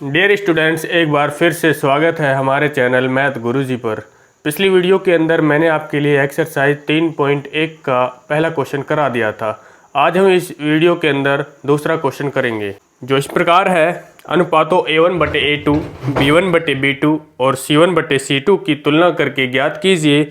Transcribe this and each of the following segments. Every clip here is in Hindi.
डियर स्टूडेंट्स, एक बार फिर से स्वागत है हमारे चैनल मैथ गुरुजी पर। पिछली वीडियो के अंदर मैंने आपके लिए एक्सरसाइज 3.1 का पहला क्वेश्चन करा दिया था। आज हम इस वीडियो के अंदर दूसरा क्वेश्चन करेंगे जो इस प्रकार है। अनुपातों A1/A2, B1/B2 और C1/C2 की तुलना करके ज्ञात कीजिए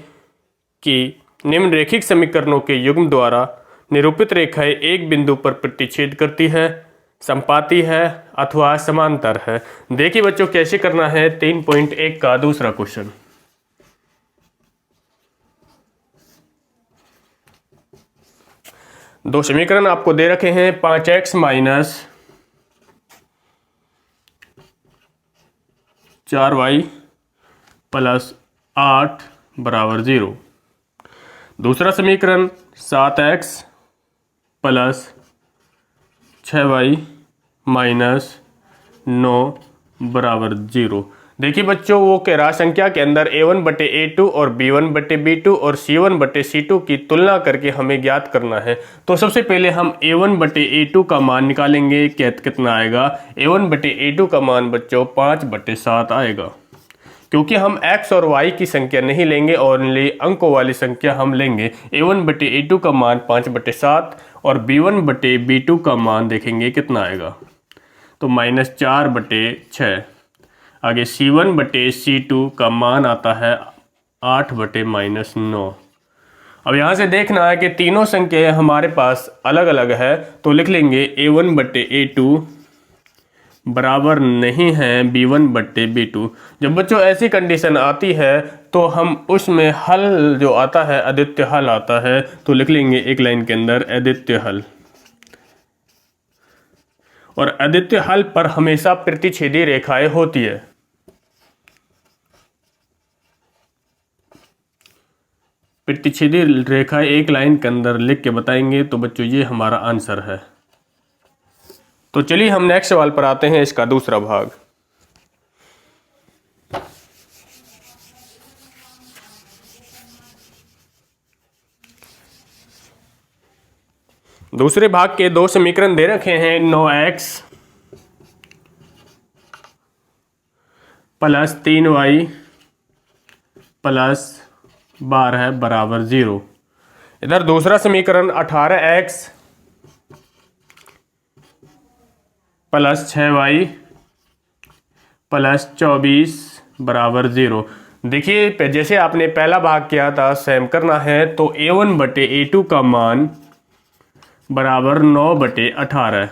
कि निम्नरेखिक समीकरणों के युग्म द्वारा निरूपित रेखाएं एक बिंदु पर प्रतिच्छेद करती है, संपाती है अथवा समांतर है। देखिए बच्चों कैसे करना है 3.1 का दूसरा क्वेश्चन। दो समीकरण आपको दे रखे हैं 5x माइनस 4y प्लस 8 बराबर 0। दूसरा समीकरण 7x प्लस 6y माइनस 9 बराबर 0। देखिए बच्चों, वो कह रहा संख्या के अंदर A1/A2 और B1/B2 और C1/C2 की तुलना करके हमें ज्ञात करना है। तो सबसे पहले हम A1/A2 का मान निकालेंगे। कितना आएगा? A1/A2 का मान बच्चों 5/7 आएगा, क्योंकि हम x और y की संख्या नहीं लेंगे, ओनली अंकों वाली संख्या हम लेंगे। A1/A2 का मान 5/7 और B1/B2 का मान देखेंगे कितना आएगा, तो -4/6। आगे C1/C2 का मान आता है 8/-9। अब यहाँ से देखना है कि तीनों संख्याएं हमारे पास अलग अलग है, तो लिख लेंगे A1/A2 बराबर नहीं है B1/B2। जब बच्चों ऐसी कंडीशन आती है तो हम उसमें हल जो आता है अद्वितीय हल आता है, तो लिख लेंगे एक लाइन के अंदर अद्वितीय हल। और अद्वितीय हल पर हमेशा प्रतिच्छेदी रेखाएं होती है। प्रतिच्छेदी रेखाएं एक लाइन के अंदर लिख के बताएंगे, तो बच्चों ये हमारा आंसर है। तो चलिए हम नेक्स्ट सवाल पर आते हैं, इसका दूसरा भाग। दूसरे भाग के दो समीकरण दे रखे हैं 9x प्लस 3y प्लस 12 बराबर 0। इधर दूसरा समीकरण 18x प्लस 6y प्लस 24 बराबर 0। देखिए जैसे आपने पहला भाग किया था सेम करना है, तो A1/A2 का मान बराबर 9/18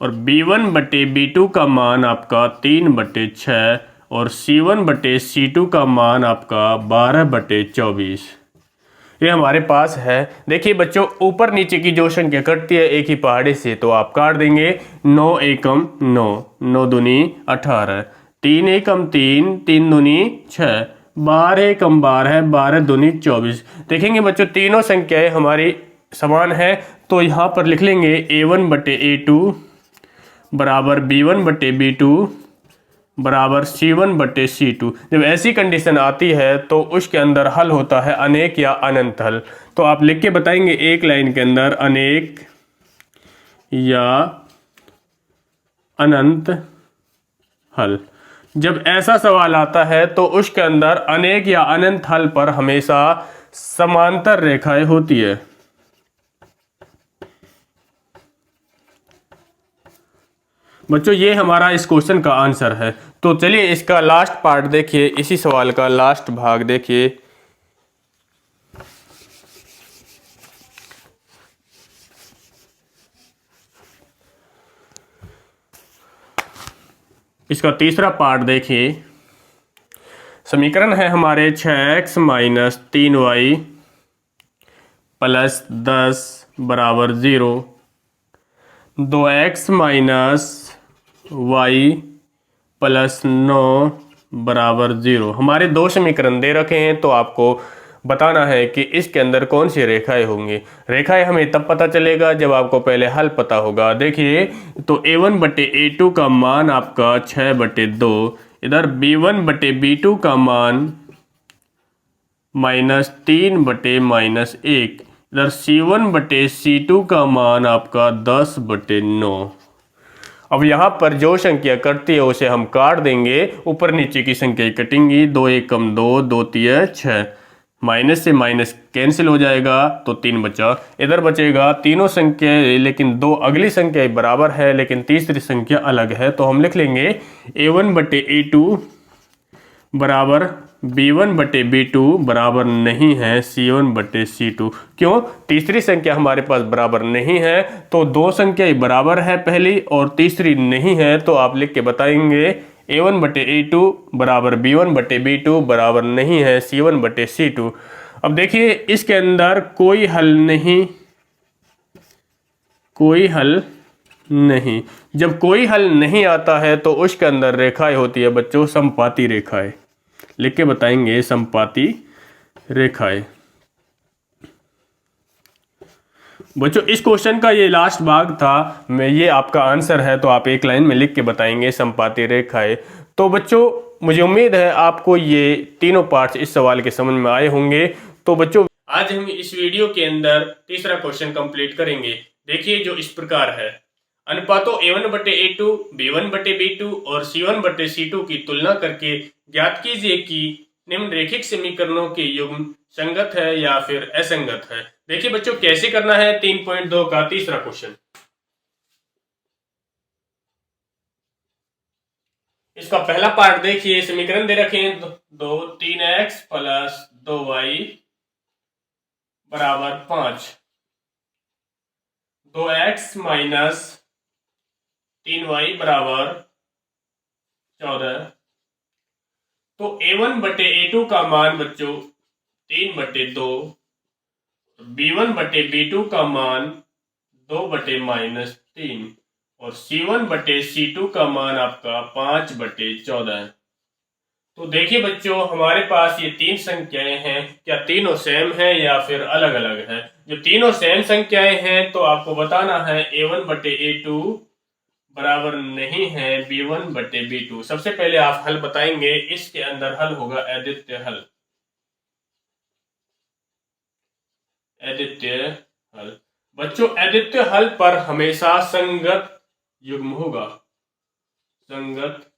और B1/B2 का मान आपका 3/6 और C1/C2 का मान आपका 12/24 ये हमारे पास है। देखिए बच्चों, ऊपर नीचे की जो संख्या कटती है एक ही पहाड़े से, तो आप काट देंगे। 9 एकम 9, 9 दूनी 18, 3 एकम 3, 3 दूनी 6, 12 एकम 12, 12 दूनी 24। देखेंगे बच्चों तीनों संख्याएं हमारी समान है, तो यहाँ पर लिख लेंगे A1/A2 बराबर B1/B2 बराबर C1/C2। जब ऐसी कंडीशन आती है तो उसके अंदर हल होता है अनेक या अनंत हल। तो आप लिख के बताएंगे एक लाइन के अंदर अनेक या अनंत हल। जब ऐसा सवाल आता है तो उसके अंदर अनेक या अनंत हल पर हमेशा समांतर रेखाएं होती है। बच्चों ये हमारा इस क्वेश्चन का आंसर है। तो चलिए इसका लास्ट पार्ट देखिए, इसी सवाल का लास्ट भाग देखिए। इसका तीसरा पार्ट देखिए। समीकरण है हमारे 6x माइनस 3y प्लस 10 बराबर 0, 2x माइनस y प्लस 9 बराबर 0। हमारे दो समीकरण दे रखे हैं, तो आपको बताना है कि इसके अंदर कौन सी रेखाएं होंगी। रेखाएं हमें तब पता चलेगा जब आपको पहले हल पता होगा। देखिए तो A1/A2 का मान आपका 6/2, इधर B1/B2 का मान -3/-1, इधर C1/C2 का मान आपका 10/9। अब यहाँ पर जो संख्या कटती है उसे हम काट देंगे, ऊपर नीचे की संख्या कटेंगी, 2 एकम 2, 2 तिया 6, माइनस से माइनस कैंसिल हो जाएगा तो 3 बचा। इधर बचेगा तीनों संख्या, लेकिन दो अगली संख्या बराबर है लेकिन तीसरी संख्या अलग है, तो हम लिख लेंगे A1 बटे A2 बराबर B1 बटे B2 बराबर नहीं है C1 बटे C2। क्यों? तीसरी संख्या हमारे पास बराबर नहीं है, तो दो संख्या बराबर है पहली और तीसरी नहीं है, तो आप लिख के बताएंगे A1 बटे A2 बराबर B1 बटे B2 बराबर नहीं है C1 बटे C2। अब देखिए इसके अंदर कोई हल नहीं, कोई हल नहीं। जब कोई हल नहीं आता है तो उसके अंदर रेखाएं होती है बच्चों, समपाती रेखाएं। लिख के बताएंगे समपाती रेखाएं। बच्चों इस क्वेश्चन का ये लास्ट भाग था, मैं ये आपका आंसर है, तो आप एक लाइन में लिख के बताएंगे समपाती रेखाएं। तो बच्चों मुझे उम्मीद है आपको ये तीनों पार्ट्स इस सवाल के समझ में आए होंगे। तो बच्चों आज हम इस वीडियो के अंदर तीसरा क्वेश्चन कंप्लीट करेंगे। देखिए जो इस प्रकार है, अनुपातों A1 बटे A2, B1 बटे B2 और C1 बटे C2 की तुलना करके ज्ञात कीजिए कि निम्नरेखिक समीकरणों के युग्म संगत है या फिर असंगत है। देखिए बच्चों कैसे करना है, 3.2 का तीसरा क्वेश्चन। इसका पहला पार्ट देखिए, समीकरण दे रखे हैं 3x प्लस 2y बराबर 5, 2x माइनस 3y बराबर 14। तो A1 बटे A2 का मान बच्चों 3 बटे 2, B1 बटे B2 का मान 2 बटे माइनस 3 और C1 बटे C2 का मान आपका 5 बटे 14। तो देखिए बच्चों हमारे पास ये तीन संख्याएं हैं, क्या तीनों सेम है या फिर अलग अलग है? जब तीनों सेम संख्याएं हैं तो आपको बताना है A1 बटे A2 बराबर नहीं है B1 बटे B2। सबसे पहले आप हल बताएंगे, इसके अंदर हल होगा अद्वितीय हल। अद्वितीय हल बच्चों, अद्वितीय हल पर हमेशा संगत युग्म होगा, संगत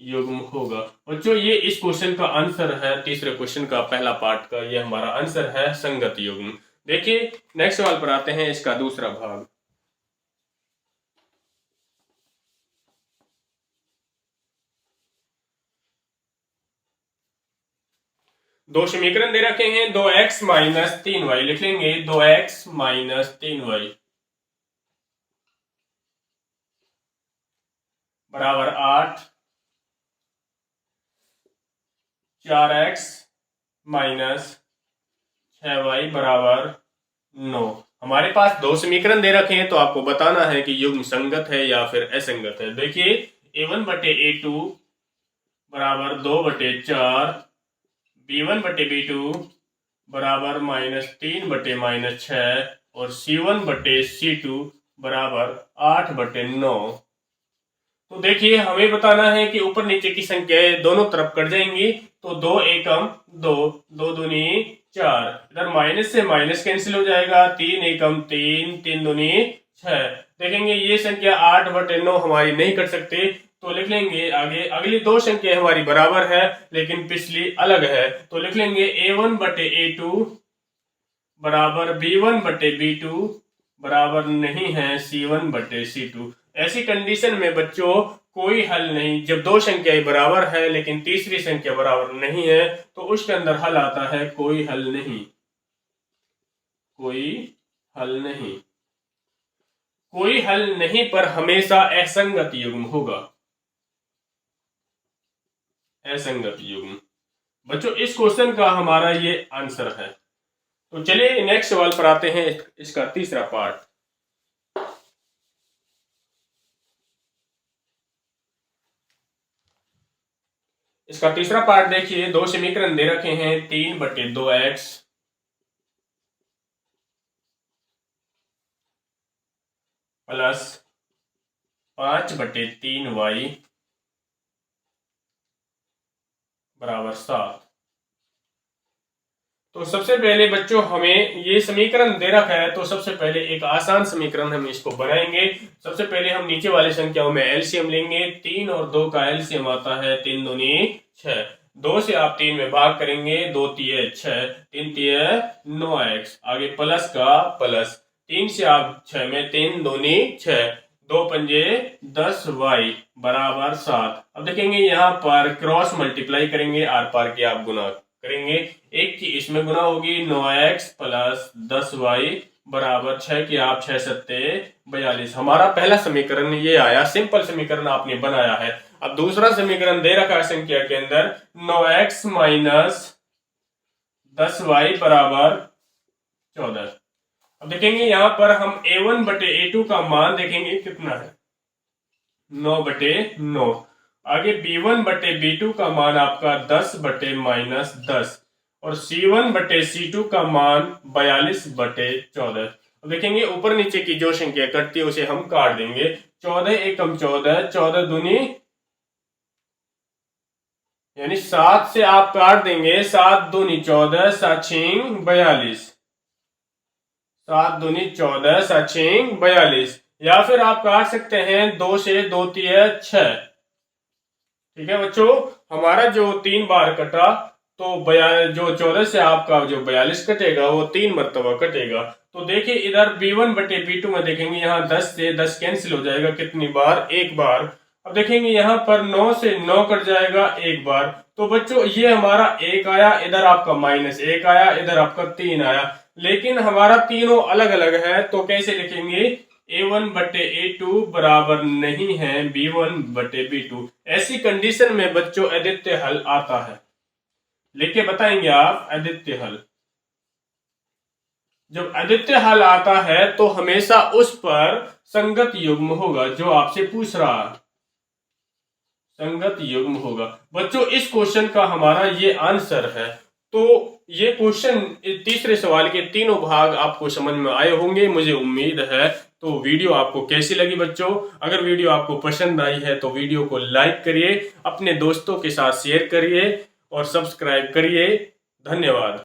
युग्म होगा। बच्चों ये इस क्वेश्चन का आंसर है, तीसरे क्वेश्चन का पहला पार्ट का ये हमारा आंसर है संगत युग्म। देखिए नेक्स्ट सवाल पर आते हैं, इसका दूसरा भाग। दो समीकरण दे रखे हैं, 2x माइनस 3y लिख लेंगे, 2x माइनस 3y बराबर 8, 4x माइनस 6y बराबर 9। हमारे पास दो समीकरण दे रखे हैं, तो आपको बताना है कि युग्म संगत है या फिर असंगत है। देखिए A1 बटे A2 बराबर 2 बटे 4, B1 बटे B2 बराबर माइनस 3 बटे माइनस 6 और C1 बटे C2 बराबर 8 बटे 9। तो देखिए हमें बताना है कि ऊपर नीचे की संख्याएं दोनों तरफ कट जाएंगी, तो 2 एकम 2, 2 दूनी 4, इधर माइनस से माइनस कैंसिल हो जाएगा, 3 एकम 3, 3 दूनी 6। देखेंगे ये संख्या 8 बटे 9 हमारी नहीं कट सकते, तो लिख लेंगे आगे अगली दो संख्या हमारी बराबर है लेकिन पिछली अलग है, तो लिख लेंगे A1 बटे A2 बराबर B1 बटे B2 बराबर नहीं है C1 बटे C2। ऐसी कंडीशन में बच्चों कोई हल नहीं, जब दो संख्याएं बराबर है लेकिन तीसरी संख्या बराबर नहीं है तो उसके अंदर हल आता है कोई हल नहीं, कोई हल नहीं। कोई हल नहीं पर हमेशा असंगत युग्म होगा, असंगत युग्म। बच्चों इस क्वेश्चन का हमारा ये आंसर है। तो चलिए नेक्स्ट सवाल पर आते हैं, इसका तीसरा पार्ट। इसका तीसरा पार्ट देखिए, दो समीकरण दे रखे हैं, 3 बटे 2x प्लस 5 बटे 3y बराबर 7। तो सबसे पहले बच्चों हमें ये समीकरण दे रखा है, तो सबसे पहले एक आसान समीकरण हम इसको बनाएंगे। सबसे पहले हम नीचे वाली संख्याओं में एलसीएम लेंगे। 3 और 2 का एलसीएम आता है 3 दूनी 6। 2 से आप 3 में भाग करेंगे, 2 तिये 6, 3 तिये 9x, आगे प्लस का प्लस। 3 से आप 6 में 3 दूनी 6, 2 पंजे 10y बराबर 7। अब देखेंगे यहाँ पर क्रॉस मल्टीप्लाई करेंगे, आर पार के आप गुना करेंगे। एक की इसमें गुना होगी, 9x प्लस 10y बराबर 6 की आप 6 सत्ते 42। हमारा पहला समीकरण ये आया, सिंपल समीकरण आपने बनाया है। अब दूसरा समीकरण दे रखा है संख्या के अंदर 9x माइनस 10y बराबर 14। अब देखेंगे यहाँ पर हम a1 बटे a2 का मान देखेंगे कितना है, 9 बटे 9। आगे b1 बटे b2 का मान आपका 10 बटे माइनस 10 और c1 बटे c2 का मान 42 बटे 14। अब देखेंगे ऊपर नीचे की जो संख्या कटती है उसे हम काट देंगे। 14 एकम 14, 14 दूनी यानी 7 से आप काट देंगे, 7 दूनी 14, 7 छिंग 42, 7 दूनी 14, 7 छिंग 42। या फिर आप काट सकते हैं 2 से, 2 तिये 6। ठीक है बच्चों, हमारा जो 3 बार कटा तो जो 14 से आपका जो 42 कटेगा वो 3 मरतबा कटेगा। तो देखिए इधर b1 बटे b2 में देखेंगे यहाँ 10 से 10 कैंसिल हो जाएगा, कितनी बार, एक बार। अब देखेंगे यहाँ पर 9 से 9 कट जाएगा, एक बार। तो बच्चों ये हमारा 1 आया, इधर आपका -1 आया, इधर आपका 3 आया, लेकिन हमारा तीनों अलग अलग है। तो कैसे लिखेंगे, a1 बटे a2 बराबर नहीं है b1 बटे b2। ऐसी कंडीशन में बच्चों अद्वितीय हल आता है, लिख के बताएंगे आप अद्वितीय हल। जब अद्वितीय हल आता है तो हमेशा उस पर संगत युग्म होगा, जो आपसे पूछ रहा है संगत युग्म होगा। बच्चों इस क्वेश्चन का हमारा ये आंसर है। तो ये क्वेश्चन तीसरे सवाल के तीनों भाग आपको समझ में आए होंगे, मुझे उम्मीद है। तो वीडियो आपको कैसी लगी बच्चों? अगर वीडियो आपको पसंद आई है तो वीडियो को लाइक करिए, अपने दोस्तों के साथ शेयर करिए और सब्सक्राइब करिए। धन्यवाद।